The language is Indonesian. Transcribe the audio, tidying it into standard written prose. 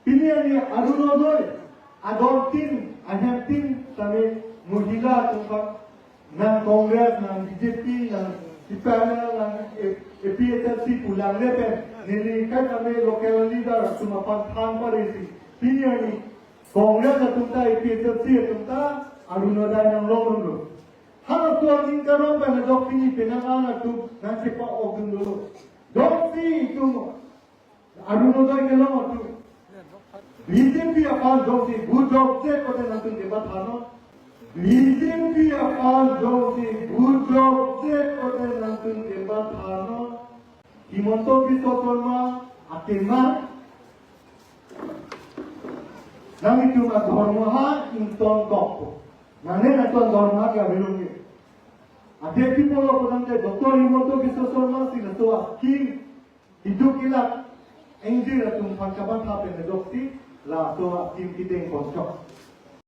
Pilihan ni Arunodoi, Adoltin, Anhantin, kami Mujila tungkap ng Kongres, ng BJP, ng panel, ng APSLC pulang lepen, nilikan kami local leader, sumapagtang pa rin. Pilihan ni Kongres at tungta APSLC at tungta Arunodoi ng Lomondro. Hang tuan ingkaro pa na dokti ni pinanganak tu nang sipa ogdun dulu. Dokti itu Arunodoi ke Lomondro. BJP akal dokti budok se kote nantun debat hano. BJP akal dokti budok se kote nantun debat hano. Himonto Biswakarma akema nang itu madhormaha inton dokto. Nane naton dharma kya belungi. Ade people kodante Dr. Himonto Biswakarma sinato king hidukila enjir atum pangkaban hape na dokti la to kim kiteng konsok.